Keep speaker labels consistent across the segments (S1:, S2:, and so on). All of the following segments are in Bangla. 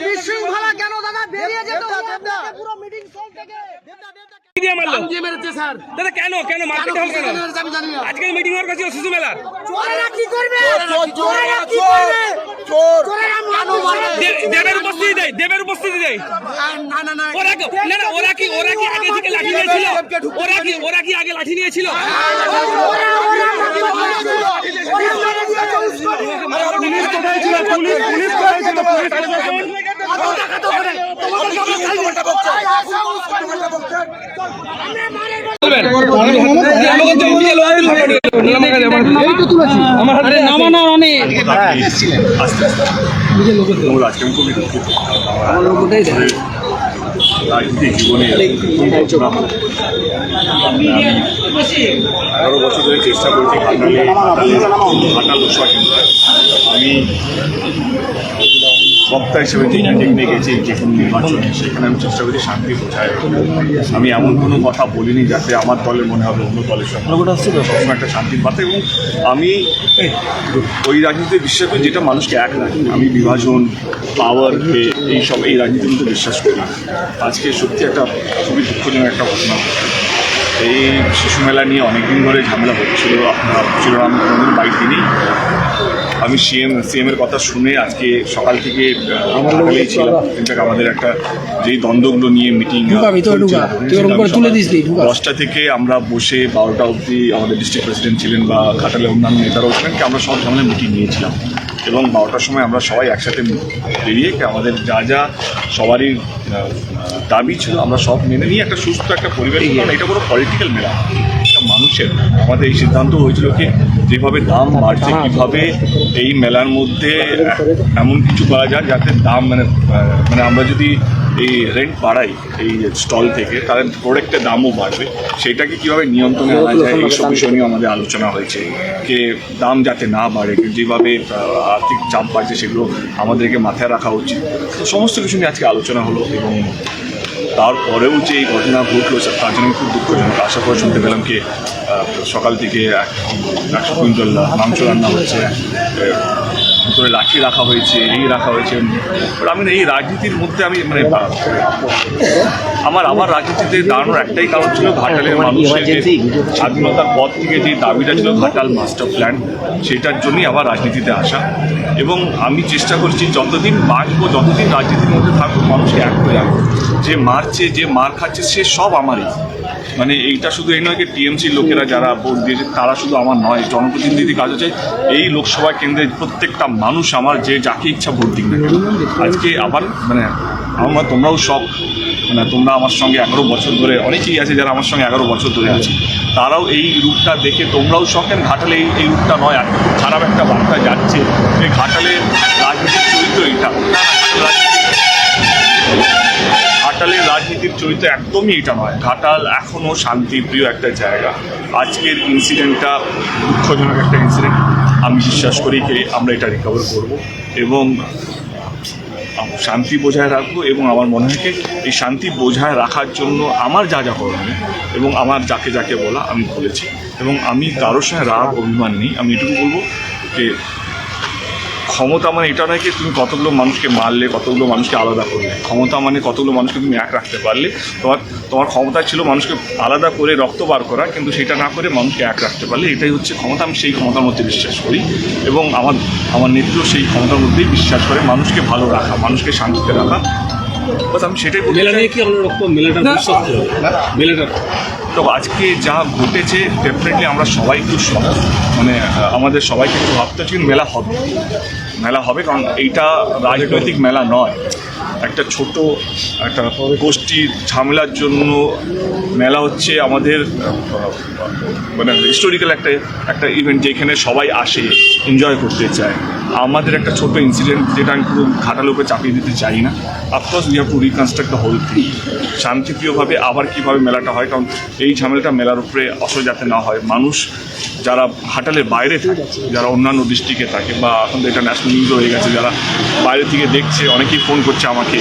S1: বিশৃঙ্খলা কেন দাদা বেরিয়ে যেত পুরো মিটিং স্থল থেকে কেন কেন মারপিট হল কেন আজকে মিটিং হওয়ার কাছে শিশু মেলার চোরেরা কি করবে দেবের উপস্থিতি দেয় ওরা কি আগে থেকে লাঠি নিয়েছিল ওরা কি আগে লাঠি নিয়েছিল
S2: রাজনীতি জীবনে 11 বছর ধরে চেষ্টা করছি ঘাটাল লোকসভা কেন্দ্র। আমি বক্তা হিসেবে যে মিটিংয়ে গেছি যে কোনো নির্বাচনে, সেখানে আমি চেষ্টা করছি শান্তি বোঝায়। আমি এমন কোনো কথা বলিনি যাতে আমার দলের মনে হবে অন্য দলের সঙ্গে সবসময় একটা শান্তির বার্তা। এবং আমি ওই রাজনীতিতে বিশ্বাস করি যেটা মানুষকে এক রাখে। আমি বিভাজন, পাওয়ার, এই রাজনীতির মধ্যে বিশ্বাস করি। আজকে সত্যি একটা খুবই দুঃখজনক একটা ঘটনা। এই শিশু মেলা নিয়ে অনেকদিন ধরে ঝামেলা হচ্ছিল। আপনার শিরোনাম কোনোদিন বাড়িতে নেই। আমি সিএমের কথা শুনে আজকে সকাল থেকে ঢাকালেই ছিলাম। ইনফ্যাক্ট আমাদের একটা যেই দ্বন্দ্বগুলো নিয়ে মিটিং 10টা থেকে আমরা বসে 12টা অবধি আমাদের ডিস্ট্রিক্ট প্রেসিডেন্ট ছিলেন বা ঘাটালে অন্যান্য নেতারাও ছিলেন, আমরা সব ধরনের মিটিং নিয়েছিলাম। এবং 12টার সময় আমরা সবাই একসাথে বেরিয়ে আমাদের যা সবারই দাবি ছিল আমরা সব মেনে নিয়ে একটা সুস্থ একটা পরিবেশ। কারণ এটা কোনো পলিটিক্যাল মেলা, এটা মানুষের। আমাদের এই সিদ্ধান্ত হয়েছিল কি যেভাবে দাম বাড়ছে কীভাবে এই মেলার মধ্যে এমন কিছু করা যায় যাতে দাম মানে আমরা যদি এই রেন্ট বাড়াই এই স্টল থেকে, তাহলে প্রোডাক্টের দামও বাড়বে। সেটাকে কীভাবে নিয়ন্ত্রণে আনা যায় এইসব বিষয় নিয়ে আমাদের আলোচনা হয়েছে। যে দাম যাতে না বাড়ে, যেভাবে আর্থিক চাপ বাড়ছে সেগুলো আমাদেরকে মাথায় রাখা উচিত। তো সমস্ত কিছু নিয়ে আজকে আলোচনা হলো। এবং তারপরেও যে এই ঘটনা ঘটলো তার জন্য খুব দুঃখজনক। আশা করে শুনতে পেলাম কি সকাল থেকে 100 কুইন্টাল মাংস রান্না হচ্ছে, ভিতরে লাঠি রাখা হয়েছে, এই রাখা হয়েছে। আমি এই রাজনীতির মধ্যে আমি আমার রাজনীতিতে দাঁড়ানোর একটাই কারণ ছিল ঘাটালের মানুষের যে স্বাধীনতার পর থেকে যে দাবিটা ছিল ঘাটাল মাস্টার প্ল্যান, সেটার জন্যই আবার রাজনীতিতে আসা। এবং আমি চেষ্টা করছি যতদিন বাঁচবো, যতদিন রাজনীতির মধ্যে থাকবো, মানুষকে এক করে রাখবো। যে মারছে, যে মার খাচ্ছে, সে সব আমারই। মানে এইটা শুধু এই নয় যে টিএমসির লোকেরা যারা ভোট দিয়েছে তারা শুধু আমার নয়, জনপ্রতিনিধি কাজ হচ্ছে এই লোকসভা কেন্দ্রের প্রত্যেকটা মানুষ আমার, যে যাকে ইচ্ছা ভোট দিক না। আজকে আবার তোমরাও সব মানে তোমরা আমার সঙ্গে 11 বছর ধরে, অনেকেই আছে যারা আমার সঙ্গে 11 বছর ধরে আছে, তারাও এই রূপটা দেখে তোমরাও শখেন। ঘাটালে এই রূপটা নয়, আর খুব খারাপ একটা বার্তা যাচ্ছে যে ঘাটালে রাজনীতির চরিত্র এটা। ঘাটালের রাজনীতির চরিত্র একদমই এটা নয়। ঘাটাল এখনও শান্তিপ্রিয় একটা জায়গা। আজকের ইনসিডেন্টটা দুঃখজনক একটা ইনসিডেন্ট। আমি বিশ্বাস করি যে আমরা এটা রিকভার করব এবং শান্তি বজায় রাখবো। এবং আমার মনে হয় এই শান্তি বজায় রাখার জন্য আমার যা যা করণীয় এবং আমার যাকে যাকে বলা আমি বলেছি, এবং আমি কারোর সঙ্গে রাগ অভিমান নেই। আমি এটুকু বলবো যে ক্ষমতা মানে এটা নয় কি তুমি কতগুলো মানুষকে মারলে, কতগুলো মানুষকে আলাদা করলে। ক্ষমতা মানে কতগুলো মানুষকে তুমি এক রাখতে পারলে। তোমার ক্ষমতা ছিল মানুষকে আলাদা করে রক্ত বার করা, কিন্তু সেটা না করে মানুষকে এক রাখতে পারলে, এটাই হচ্ছে ক্ষমতা। আমি সেই ক্ষমতার মধ্যে বিশ্বাস করি এবং আমার নেত্রীও সেই ক্ষমতার মধ্যেই বিশ্বাস করে, মানুষকে ভালো রাখা, মানুষকে শান্তিতে রাখা। বাস আমি সেটাই বলতে চাই। তো আজকে যা ঘটেছে ডেফিনেটলি আমরা সবাই একটু মানে আমাদের সবাইকে একটু ভাবতে হচ্ছে মেলা হবে, কারণ এইটা রাজনৈতিক মেলা নয়। একটা ছোট একটা গোষ্ঠীর ঝামেলার জন্য মেলা হচ্ছে আমাদের মানে হিস্টোরিক্যাল একটা ইভেন্ট, যেখানে সবাই আসে এনজয় করতে চায়। আমাদের একটা ছোট ইনসিডেন্ট যেটা আমি পুরো ঘাটালের উপরে চাপিয়ে দিতে চাই না। Of course we have to reconstruct the whole thing. শান্তিপ্রিয়ভাবে আবার কীভাবে মেলাটা হয়, কারণ এই ঝামেলাটা মেলার উপরে আসলে যাতে না হয়। মানুষ যারা ঘাটালের বাইরে থাকে, যারা অন্যান্য ডিস্ট্রিক্টে থাকে, বা এখন তো এটা ন্যাশনাল নিউজ হয়ে গেছে, যারা বাইরে থেকে দেখছে, অনেকেই ফোন করছে আমাকে,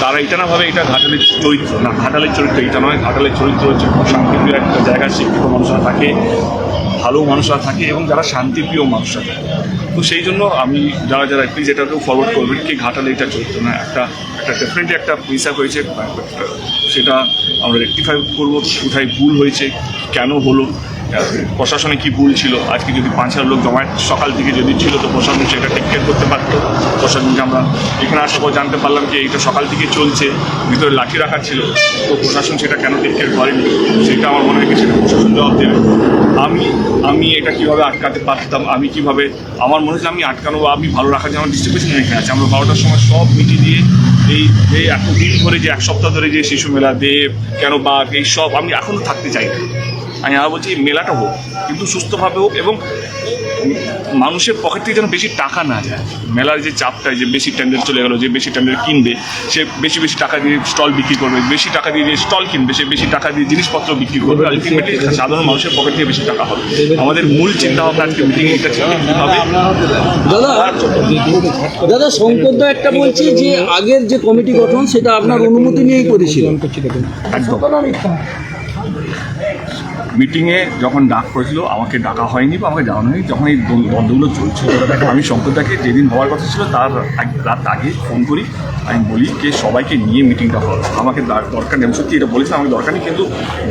S2: তারা এটা না ভাবে এটা ঘাটালের চরিত্র না। ঘাটালের চরিত্র এটা নয়। ঘাটালের চরিত্র হচ্ছে খুব শান্তিপ্রিয় একটা জায়গা, শিক্ষিত মানুষরা থাকে, ভালো মানুষরা থাকে এবং যারা শান্তিপ্রিয় মানুষরা থাকে। তো সেই জন্য আমি যারা প্লিজ এটাকেও ফরওয়ার্ড করবেন কি ঘাটালে এটা চরিত্র না। একটা ডেফিনেটলি একটা মিসআপ হয়েছে, সেটা আমরা রেকটিফাই করবো। কোথায় ভুল হয়েছে, কেন হলো, প্রশাসনে কি ভুল ছিল। আজকে যদি 5,000 লোক জমায়েত সকাল থেকে যদি ছিল, তো প্রশাসন সেটা টেক কেয়ার করতে পারতো। প্রশাসনকে আমরা এখানে আসার পর জানতে পারলাম যে এইটা সকাল থেকে চলছে, ভিতরে লাঠি রাখা ছিল, তো প্রশাসন সেটা কেন টেক কেয়ার করেনি, সেটা আমার মনে হয় কি সেটা প্রশাসন জবাব দেবে। আমি এটা কীভাবে আটকাতে পারতাম, আমি কীভাবে, আমার মনে হচ্ছে আমি আটকানো বা আমি ভালো রাখার জন্য আমার ডিস্ট্রিক্ট এখানে আছে। আমরা 12টার সময় সব মিটিয়ে দিয়ে এই এতদিন ধরে যে 1 সপ্তাহ ধরে যে শিশু মেলা দেব কেন বা এই সব আমি এখনও থাকতে চাই না। আমি আবার বলছি মেলাটা হোক, কিন্তু সুস্থভাবে হোক এবং মানুষের পকেট থেকে যেন বেশি টাকা না যায়। মেলার যে চাপটায় যে বেশি টেন্ডার চলে গেলো, যে বেশি টেন্ডার কিনবে সে বেশি টাকা দিয়ে স্টল বিক্রি করবে, বেশি টাকা দিয়ে যে স্টল কিনবে সে বেশি টাকা দিয়ে জিনিসপত্র বিক্রি করবে। আলটিমেটলি সাধারণ মানুষের পকেট থেকে বেশি টাকা হবে। আমাদের মূল চিন্তা ভাবনা আজকে মিটিংয়ে এটা ছিল কীভাবে।
S3: দাদা শঙ্কর দা একটা বলছি যে আগের যে কমিটি গঠন সেটা আপনার অনুমতি নিয়েই করেছিলেন।
S2: একদম মিটিংয়ে যখন ডাক করেছিল আমাকে ডাকা হয়নি বা আমাকে জানানো হয়নি, যখন এই দ্বন্দ্বগুলো চলছিল। আমি শঙ্করদাকে যেদিন হওয়ার কথা ছিল তার রাত আগে ফোন করি, আমি বলি যে সবাইকে নিয়ে মিটিংটা হওয়ার আমাকে দরকার নেই। আমি সত্যি এটা বলেছিলাম আমাকে দরকার নেই, কিন্তু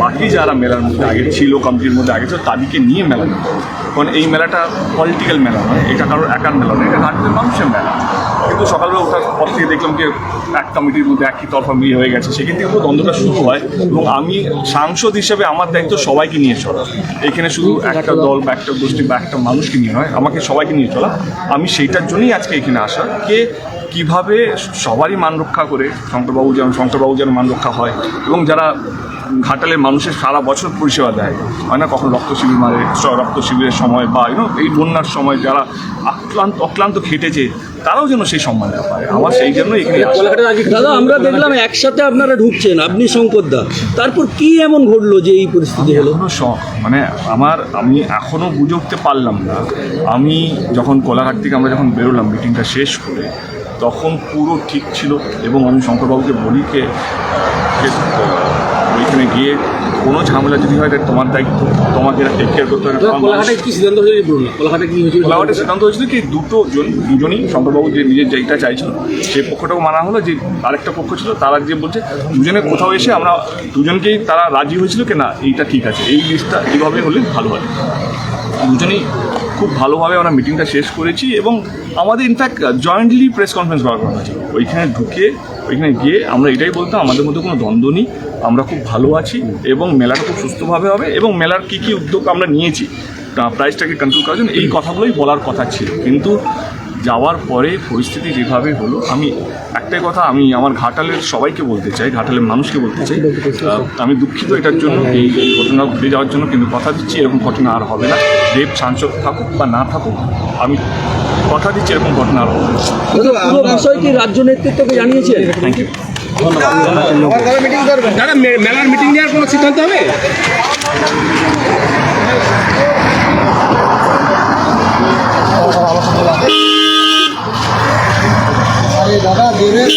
S2: বাকি যারা মেলার মধ্যে আগে ছিল, কমিটির মধ্যে আগে ছিল, তাদেরকে নিয়ে মেলা নেই। কারণ এই মেলাটা পলিটিক্যাল মেলা নয়, এটা কারোর একার মেলা নয়, এটা ঘাটালের মানুষের মেলা। কিন্তু সকালবেলা ওঠার পর থেকে দেখলাম যে এক কমিটির মধ্যে একই তরফা মিলিয়ে হয়ে গেছে, সেখান থেকে পুরো দ্বন্দ্বটা শুরু হয়। এবং আমি সাংসদ হিসেবে আমার দায়িত্ব সবাইকে নিয়ে চলা। এখানে শুধু একটা দল বা একটা গোষ্ঠী বা একটা মানুষকে নিয়ে নয়, আমাকে সবাইকে নিয়ে চলা। আমি সেইটার জন্যই আজকে এখানে আসা, কে কীভাবে সবারই মান রক্ষা করে শঙ্করবাবু যেন মান রক্ষা হয়, এবং যারা ঘাটালের মানুষের সারা বছর পরিষেবা দেয়, হয় না, কখন রক্ত শিবিরের সময় বা এই বন্যার সময় যারা অক্লান্ত খেটেছে, তারাও যেন সেই সম্মানটা পায়। আমার সেই জন্য এখানে
S3: দাদা আমরা দেখলাম একসাথে আপনারা ঢুকছেন, আপনি শঙ্কর দা, তারপর কি এমন ঘটলো যে এই পরিস্থিতি হলো?
S2: এখনো শখ, মানে আমি এখনও বুঝে উঠতে পারলাম না। আমি যখন কোলাঘাট থেকে আমরা যখন বেরোলাম মিটিংটা শেষ করে, তখন পুরো ঠিক ছিল। এবং আমি শঙ্করবাবুকে বলি কে ওইখানে গিয়ে কোনো ঝামেলা যদি হয় তাহলে তোমার দায়িত্ব, তোমাকে এটা টেক কেয়ার করতে হবে।
S3: কোলাঘাটে কি সিদ্ধান্ত হয়েছিল?
S2: কোলাঘাটে সিদ্ধান্ত হয়েছিল কি দুজনই শঙ্করবাবু যে নিজের যেটা চাইছিল সেই পক্ষটাও মানা হলো, যে আরেকটা পক্ষ ছিল তারা যে বলছে দুজনে কোথাও এসে আমরা দুজনকেই তারা রাজি হয়েছিল কি না এইটা ঠিক আছে, এই লিস্টটা এইভাবে হলে ভালো হয়। দুজনেই খুব ভালোভাবে আমরা মিটিংটা শেষ করেছি এবং আমাদের ইনফ্যাক্ট জয়েন্টলি প্রেস কনফারেন্স বার করা হয়েছিল। ওইখানে গিয়ে আমরা এটাই বলতাম আমাদের মধ্যে কোনো দ্বন্দ্ব নেই, আমরা খুব ভালো আছি এবং মেলাটা খুব সুস্থভাবে হবে এবং মেলার কী উদ্যোগ আমরা নিয়েছি প্রাইসটাকে কন্ট্রোল করার জন্য, এই কথাগুলোই বলার কথা ছিল। কিন্তু যাওয়ার পরে পরিস্থিতি যেভাবে হলো, আমি একটাই কথা আমি আমার ঘাটালের সবাইকে বলতে চাই, ঘাটালের মানুষকে বলতে চাই, আমি দুঃখিত এটার জন্য, এই ঘটনা ঘটে যাওয়ার জন্য, কিন্তু কথা দিচ্ছি এরকম ঘটনা আর হবে না। রেপ চাঞ্চল থাকুক বা না থাকুক, আমি কথা দিচ্ছি এরকম ঘটনা আর হবে না।
S3: পুরো বিষয় কি রাজ্য নেতৃত্বকে জানিয়েছেন?
S2: Thank you.
S1: দাদা মেলার মিটিং নেওয়ার কোনো সিদ্ধান্ত হবে?
S4: দাদা দেবেন